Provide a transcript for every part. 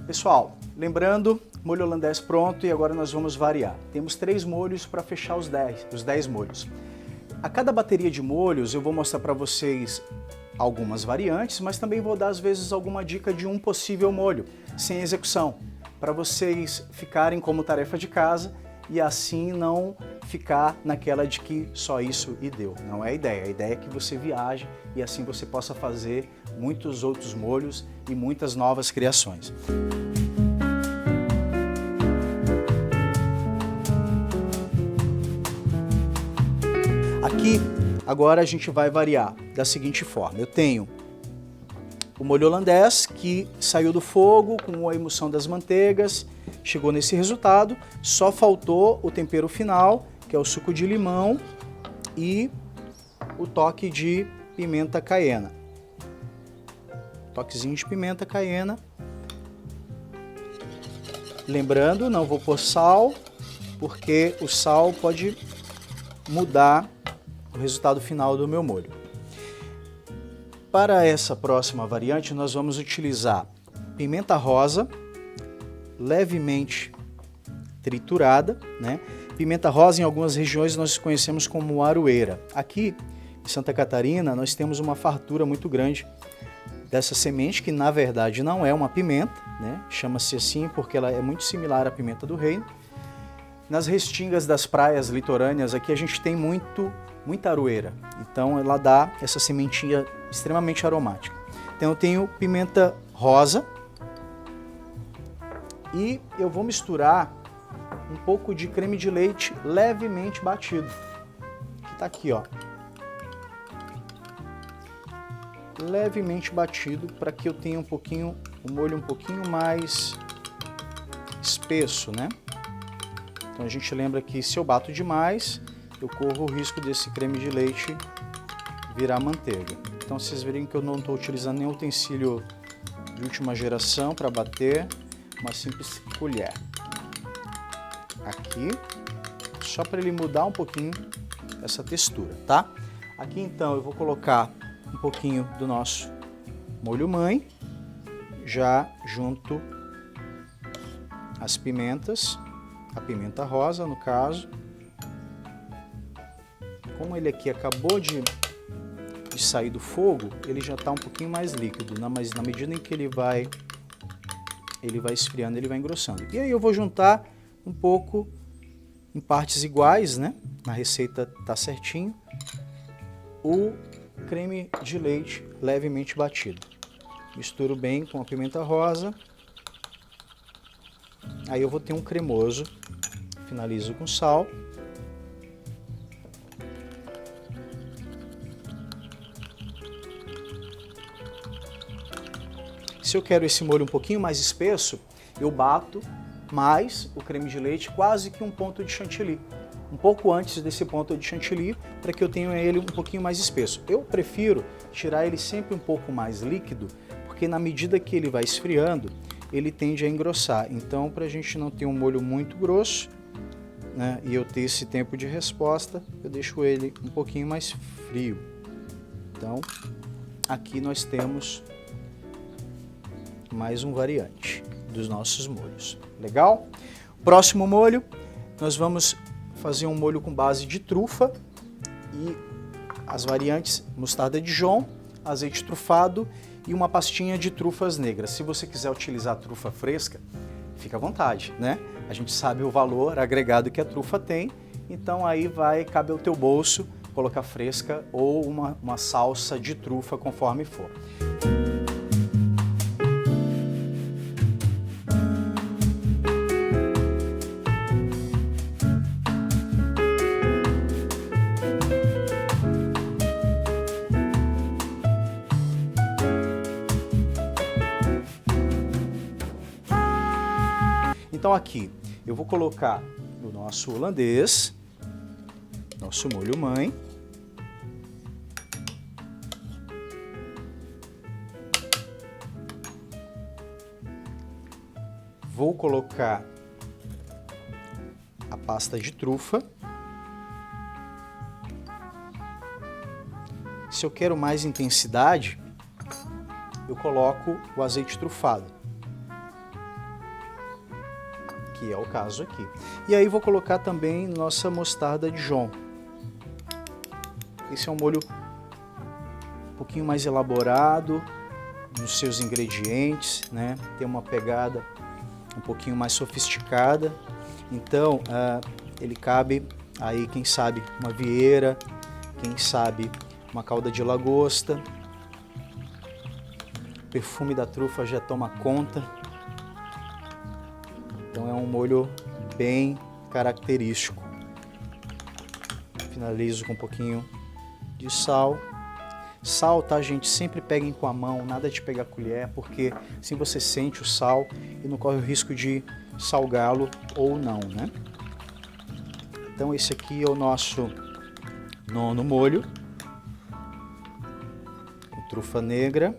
Pessoal, lembrando, molho holandês pronto e agora nós vamos variar. Temos 3 molhos para fechar os 10 molhos. A cada bateria de molhos eu vou mostrar para vocês algumas variantes, mas também vou dar às vezes alguma dica de um possível molho, sem execução, para vocês ficarem como tarefa de casa e assim não ficar naquela de que só isso e deu. Não é a ideia é que você viaje e assim você possa fazer muitos outros molhos e muitas novas criações. Aqui, agora a gente vai variar da seguinte forma. Eu tenho o molho holandês que saiu do fogo com a emulsão das manteigas, chegou nesse resultado, só faltou o tempero final, que é o suco de limão e o toque de pimenta caiena. Toquezinho de pimenta caiena. Lembrando, não vou pôr sal, porque o sal pode mudar o resultado final do meu molho. Para essa próxima variante, nós vamos utilizar pimenta rosa, levemente triturada, né? Pimenta rosa em algumas regiões nós conhecemos como aroeira. Aqui em Santa Catarina nós temos uma fartura muito grande dessa semente, que na verdade não é uma pimenta, né? Chama-se assim porque ela é muito similar à pimenta do reino. Nas restingas das praias litorâneas aqui a gente tem muita aroeira, então ela dá essa sementinha extremamente aromática. Então eu tenho pimenta rosa e eu vou misturar um pouco de creme de leite levemente batido, que está aqui, ó, levemente batido, para que eu tenha o molho um pouquinho mais espesso, né? Então a gente lembra que se eu bato demais, eu corro o risco desse creme de leite virar manteiga. Então vocês verem que eu não estou utilizando nenhum utensílio de última geração para bater, uma simples colher. Aqui, só para ele mudar um pouquinho essa textura, tá? Aqui então eu vou colocar um pouquinho do nosso molho mãe, já junto as pimentas, a pimenta rosa no caso. Como ele aqui acabou de sair do fogo, ele já está um pouquinho mais líquido, né? Mas na medida em que ele vai esfriando, ele vai engrossando. E aí eu vou juntar um pouco em partes iguais, né? Na receita tá certinho, o creme de leite levemente batido. Misturo bem com a pimenta rosa. Aí eu vou ter um cremoso, finalizo com sal. Se eu quero esse molho um pouquinho mais espesso, eu bato mais o creme de leite, quase que um ponto de chantilly. Um pouco antes desse ponto de chantilly, para que eu tenha ele um pouquinho mais espesso. Eu prefiro tirar ele sempre um pouco mais líquido, porque na medida que ele vai esfriando, ele tende a engrossar. Então, para a gente não ter um molho muito grosso, né, e eu ter esse tempo de resposta, eu deixo ele um pouquinho mais frio. Então, aqui nós temos mais um variante dos nossos molhos. Legal? Próximo molho, nós vamos fazer um molho com base de trufa e as variantes mostarda Dijon, azeite trufado e uma pastinha de trufas negras. Se você quiser utilizar trufa fresca, fica à vontade, né? A gente sabe o valor agregado que a trufa tem, então aí cabe ao teu bolso colocar fresca ou uma salsa de trufa conforme for. Então aqui eu vou colocar o nosso holandês, nosso molho mãe. Vou colocar a pasta de trufa. Se eu quero mais intensidade, eu coloco o azeite trufado. que é o caso aqui. E aí vou colocar também nossa mostarda Dijon. Esse é um molho um pouquinho mais elaborado nos seus ingredientes, né? Tem uma pegada um pouquinho mais sofisticada. Então, ele cabe aí, quem sabe, uma vieira, quem sabe, uma calda de lagosta. O perfume da trufa já toma conta. Então é um molho bem característico. Finalizo com um pouquinho de sal. Sal, tá, gente? Sempre peguem com a mão, nada de pegar a colher, porque assim você sente o sal e não corre o risco de salgá-lo ou não, né? Então esse aqui é o nosso nono molho. Com trufa negra.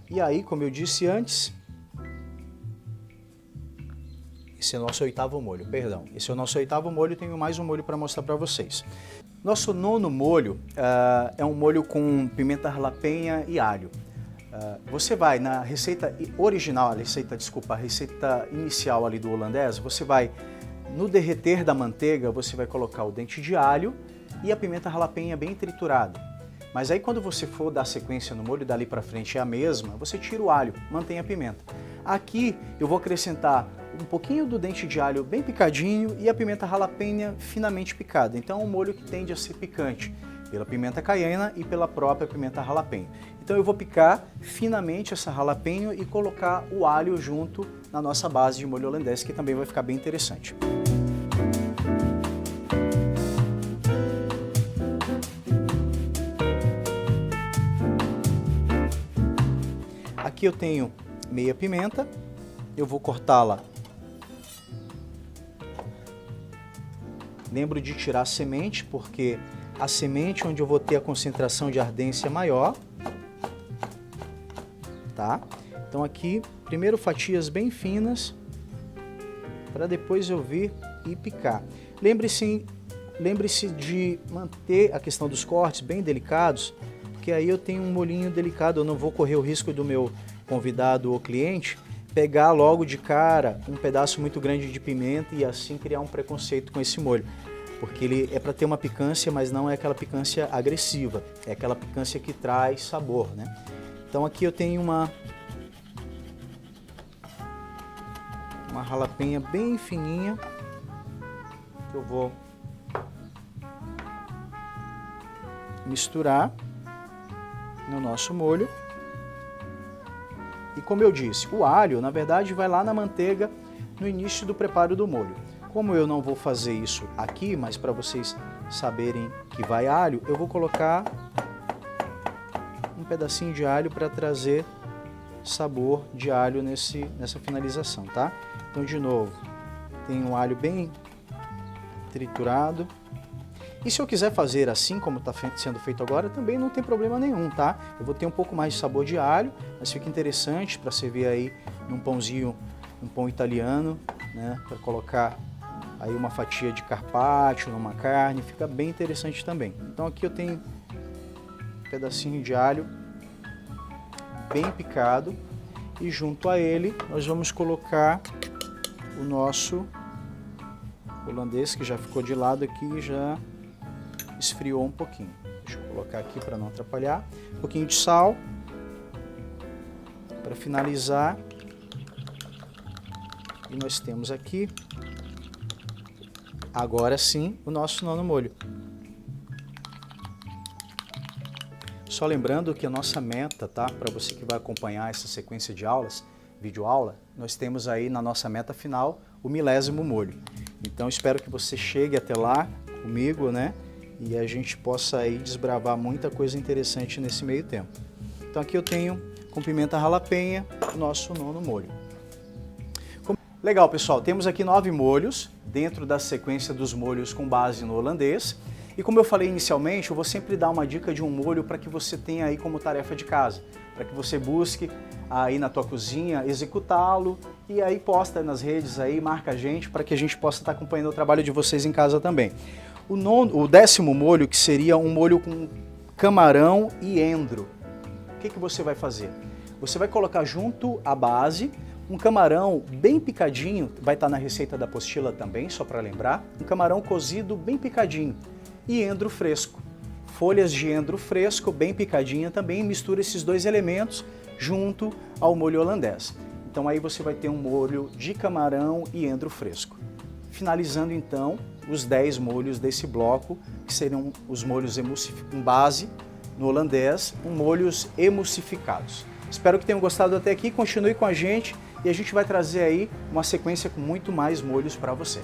E aí, como eu disse antes, esse é o nosso oitavo molho, perdão. Esse é o nosso oitavo molho, tenho mais um molho para mostrar para vocês. Nosso nono molho é um molho com pimenta jalapeña e alho. Você vai na receita original, a receita inicial ali do holandês, você vai, no derreter da manteiga, você vai colocar o dente de alho e a pimenta jalapeña bem triturada. Mas aí quando você for dar sequência no molho, dali para frente é a mesma, você tira o alho, mantém a pimenta. Aqui eu vou acrescentar um pouquinho do dente de alho bem picadinho e a pimenta jalapeña finamente picada. Então é um molho que tende a ser picante pela pimenta caiena e pela própria pimenta jalapeña. Então eu vou picar finamente essa jalapeño e colocar o alho junto na nossa base de molho holandês, que também vai ficar bem interessante. Aqui eu tenho meia pimenta, eu vou cortá-la. Lembro de tirar a semente, porque a semente é onde eu vou ter a concentração de ardência maior. Tá? Então aqui, primeiro fatias bem finas, para depois eu vir e picar. Lembre-se de manter a questão dos cortes bem delicados, porque aí eu tenho um molhinho delicado, eu não vou correr o risco do meu convidado ou cliente pegar logo de cara um pedaço muito grande de pimenta e assim criar um preconceito com esse molho. Porque ele é para ter uma picância, mas não é aquela picância agressiva, é aquela picância que traz sabor, né? Então aqui eu tenho uma jalapeña bem fininha, que eu vou misturar no nosso molho. E como eu disse, o alho, na verdade, vai lá na manteiga no início do preparo do molho. Como eu não vou fazer isso aqui, mas para vocês saberem que vai alho, eu vou colocar um pedacinho de alho para trazer sabor de alho nessa finalização, tá? Então, de novo, tem um alho bem triturado. E se eu quiser fazer assim como está sendo feito agora, também não tem problema nenhum, tá? Eu vou ter um pouco mais de sabor de alho, mas fica interessante para servir aí num pãozinho, um pão italiano, né? Para colocar aí uma fatia de carpaccio numa carne, fica bem interessante também. Então aqui eu tenho um pedacinho de alho bem picado e junto a ele nós vamos colocar o nosso holandês, que já ficou de lado aqui e já esfriou um pouquinho. Deixa eu colocar aqui para não atrapalhar. Um pouquinho de sal para finalizar. E nós temos aqui, agora sim, o nosso nono molho. Só lembrando que a nossa meta, tá? Para você que vai acompanhar essa sequência de aulas, videoaula, nós temos aí na nossa meta final o 1000º molho. Então espero que você chegue até lá comigo, né? E a gente possa aí desbravar muita coisa interessante nesse meio tempo. Então aqui eu tenho com pimenta jalapeña o nosso nono molho. Legal, pessoal, temos aqui 9 molhos dentro da sequência dos molhos com base no holandês. E como eu falei inicialmente, eu vou sempre dar uma dica de um molho para que você tenha aí como tarefa de casa, para que você busque aí na tua cozinha executá-lo e aí posta nas redes aí, marca a gente para que a gente possa estar acompanhando o trabalho de vocês em casa também. O 10º molho, que seria um molho com camarão e endro. O que você vai fazer? Você vai colocar junto à base um camarão bem picadinho, vai estar na receita da apostila também, só para lembrar, um camarão cozido bem picadinho e endro fresco. Folhas de endro fresco, bem picadinha também, mistura esses dois elementos junto ao molho holandês. Então aí você vai ter um molho de camarão e endro fresco. Finalizando então os 10 molhos desse bloco, que seriam os molhos com base no holandês, molhos emulsificados. Espero que tenham gostado até aqui, continue com a gente e a gente vai trazer aí uma sequência com muito mais molhos para você.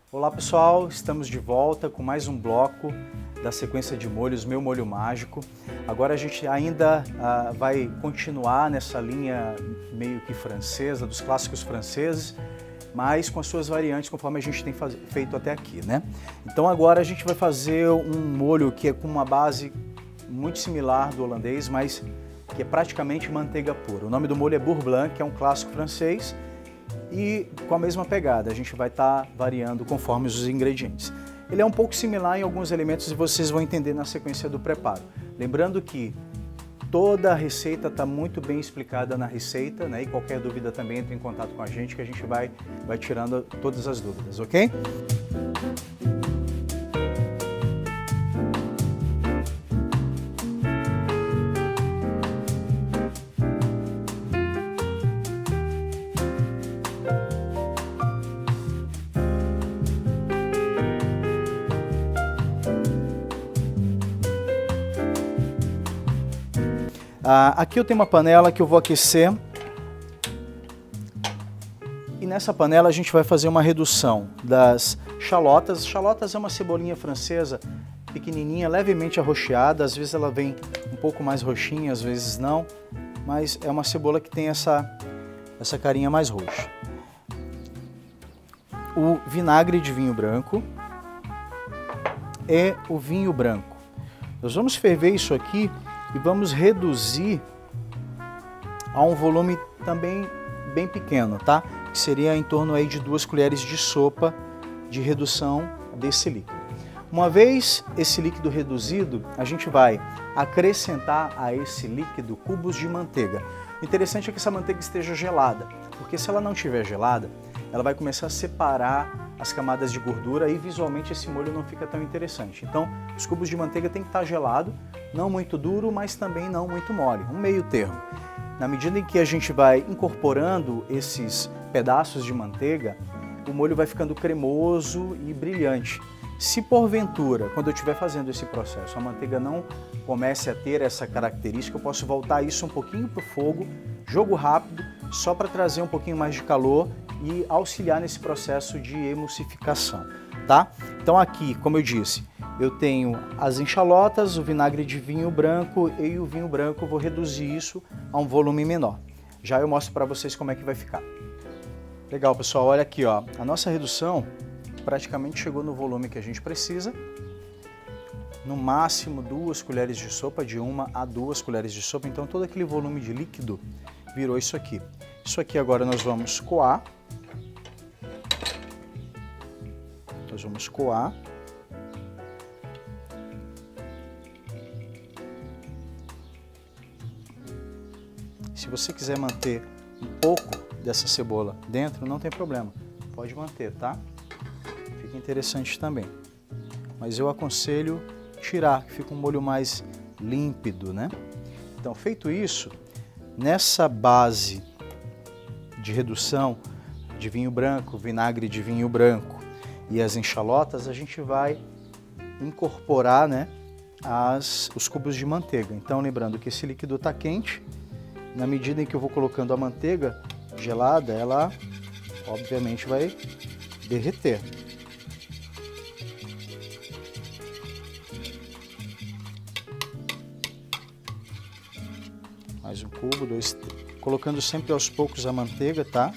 Olá pessoal, estamos de volta com mais um bloco da sequência de molhos, Meu Molho Mágico. Agora a gente ainda vai continuar nessa linha meio que francesa, dos clássicos franceses, mas com as suas variantes, conforme a gente tem feito até aqui, né? Então agora a gente vai fazer um molho que é com uma base muito similar do holandês, mas que é praticamente manteiga pura. O nome do molho é Beurre Blanc, que é um clássico francês, e com a mesma pegada, a gente vai estar variando conforme os ingredientes. Ele é um pouco similar em alguns elementos e vocês vão entender na sequência do preparo. Lembrando que toda a receita está muito bem explicada na receita, né? E qualquer dúvida também entre em contato com a gente que a gente vai tirando todas as dúvidas, ok? Aqui eu tenho uma panela que eu vou aquecer e nessa panela a gente vai fazer uma redução das chalotas. Chalotas é uma cebolinha francesa pequenininha, levemente arroxeada, às vezes ela vem um pouco mais roxinha, às vezes não, mas é uma cebola que tem essa carinha mais roxa. O vinagre de vinho branco e o vinho branco. Nós vamos ferver isso aqui e vamos reduzir a um volume também bem pequeno, tá? Que seria em torno aí de 2 colheres de sopa de redução desse líquido. Uma vez esse líquido reduzido, a gente vai acrescentar a esse líquido cubos de manteiga. O interessante é que essa manteiga esteja gelada, porque se ela não estiver gelada, ela vai começar a separar as camadas de gordura e visualmente esse molho não fica tão interessante. Então, os cubos de manteiga tem que estar gelado, não muito duro, mas também não muito mole, um meio termo. Na medida em que a gente vai incorporando esses pedaços de manteiga, o molho vai ficando cremoso e brilhante. Se porventura, quando eu estiver fazendo esse processo, a manteiga não comece a ter essa característica, eu posso voltar isso um pouquinho para o fogo, jogo rápido, só para trazer um pouquinho mais de calor e auxiliar nesse processo de emulsificação, tá? Então aqui, como eu disse, eu tenho as enxalotas, o vinagre de vinho branco e o vinho branco, eu vou reduzir isso a um volume menor. Já eu mostro para vocês como é que vai ficar. Legal, pessoal, olha aqui, ó, a nossa redução praticamente chegou no volume que a gente precisa. No máximo 2 colheres de sopa, de 1 a 2 colheres de sopa, então todo aquele volume de líquido virou isso aqui. Isso aqui agora nós vamos coar. Nós vamos coar. Se você quiser manter um pouco dessa cebola dentro, não tem problema. Pode manter, tá? Fica interessante também. Mas eu aconselho tirar, que fica um molho mais límpido, né? Então, feito isso, nessa base de redução de vinho branco, vinagre de vinho branco e as enxalotas, a gente vai incorporar, né, os cubos de manteiga. Então, lembrando que esse líquido está quente, na medida em que eu vou colocando a manteiga gelada, ela obviamente vai derreter. Mais um cubo, 2, colocando sempre aos poucos a manteiga, tá?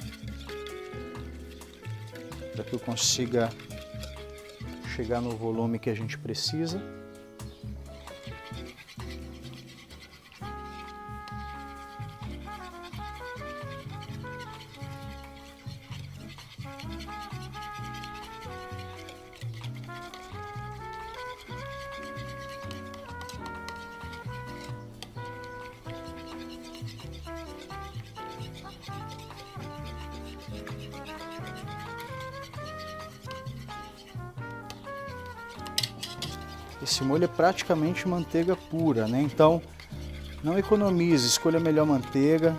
Para que eu consiga chegar no volume que a gente precisa. Esse molho é praticamente manteiga pura, né? Então, não economize, escolha a melhor manteiga.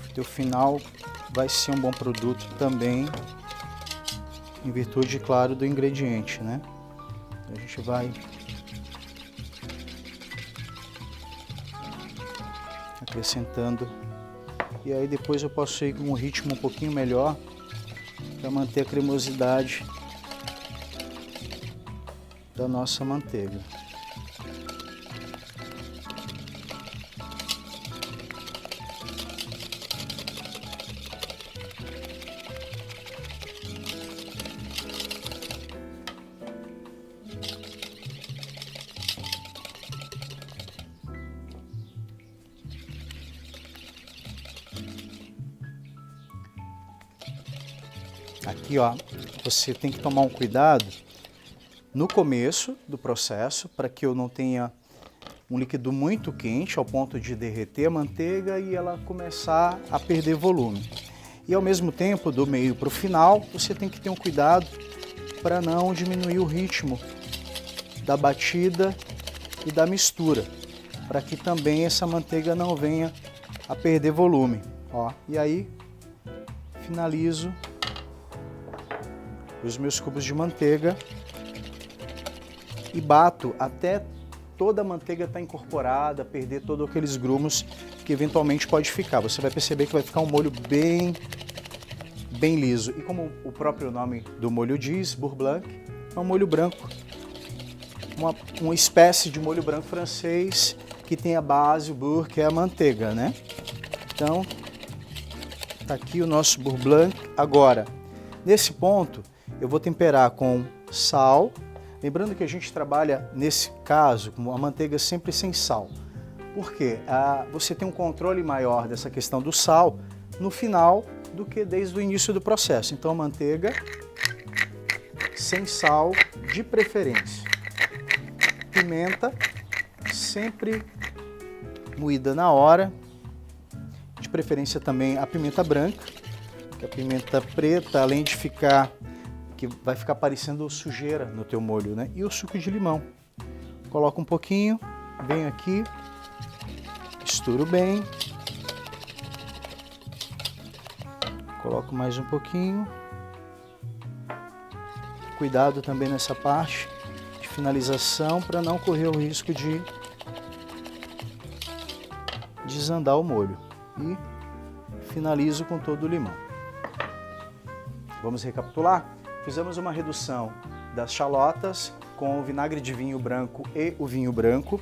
O teu final vai ser um bom produto também, em virtude, claro, do ingrediente, né? A gente vai acrescentando. E aí depois eu posso ir com um ritmo um pouquinho melhor, para manter a cremosidade da nossa manteiga. Aqui, ó, você tem que tomar um cuidado no começo do processo para que eu não tenha um líquido muito quente ao ponto de derreter a manteiga e ela começar a perder volume. E ao mesmo tempo, do meio para o final, você tem que ter um cuidado para não diminuir o ritmo da batida e da mistura, para que também essa manteiga não venha a perder volume. Ó, e aí finalizo os meus cubos de manteiga e bato até toda a manteiga estar incorporada, perder todos aqueles grumos que eventualmente pode ficar. Você vai perceber que vai ficar um molho bem liso. E como o próprio nome do molho diz, Beurre Blanc, é um molho branco, uma espécie de molho branco francês que tem a base, o beurre, que é a manteiga, né? Então, tá aqui o nosso Beurre Blanc. Agora, nesse ponto, eu vou temperar com sal, lembrando que a gente trabalha, nesse caso, com a manteiga sempre sem sal. Por quê? Você tem um controle maior dessa questão do sal no final do que desde o início do processo. Então, a manteiga sem sal, de preferência. Pimenta, sempre moída na hora, de preferência também a pimenta branca, que a pimenta preta, além de ficar que vai ficar parecendo sujeira no teu molho, né? E o suco de limão. Coloca um pouquinho, venho aqui, misturo bem. Coloco mais um pouquinho. Cuidado também nessa parte de finalização para não correr o risco de desandar o molho. E finalizo com todo o limão. Vamos recapitular? Fizemos uma redução das chalotas com o vinagre de vinho branco e o vinho branco.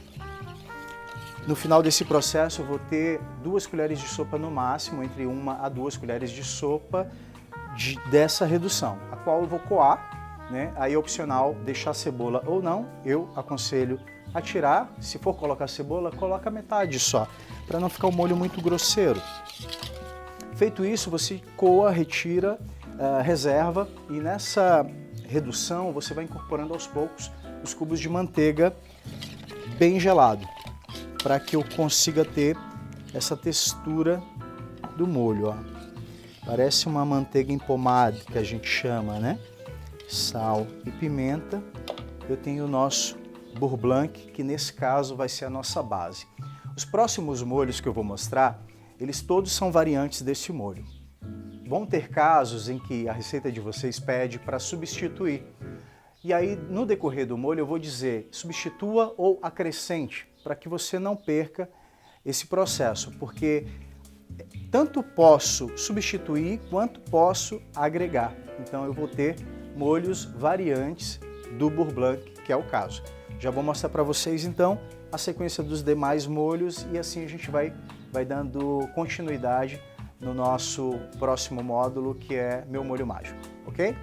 No final desse processo eu vou ter 2 colheres de sopa no máximo, entre 1 a 2 colheres de sopa dessa redução, a qual eu vou coar, né? Aí é opcional deixar cebola ou não, eu aconselho a tirar. Se for colocar cebola, coloca metade só, para não ficar o molho muito grosseiro. Feito isso, você coa, retira, reserva, e nessa redução você vai incorporando aos poucos os cubos de manteiga bem gelado, para que eu consiga ter essa textura do molho, ó. Parece uma manteiga empomada, que a gente chama, né? Sal e pimenta. Eu tenho o nosso Beurre Blanc, que nesse caso vai ser a nossa base. Os próximos molhos que eu vou mostrar, eles todos são variantes desse molho. Vão ter casos em que a receita de vocês pede para substituir. E aí, no decorrer do molho, eu vou dizer substitua ou acrescente, para que você não perca esse processo, porque tanto posso substituir quanto posso agregar. Então eu vou ter molhos variantes do Beurre Blanc, que é o caso. Já vou mostrar para vocês então a sequência dos demais molhos e assim a gente vai dando continuidade no nosso próximo módulo, que é Meu Molho Mágico, ok?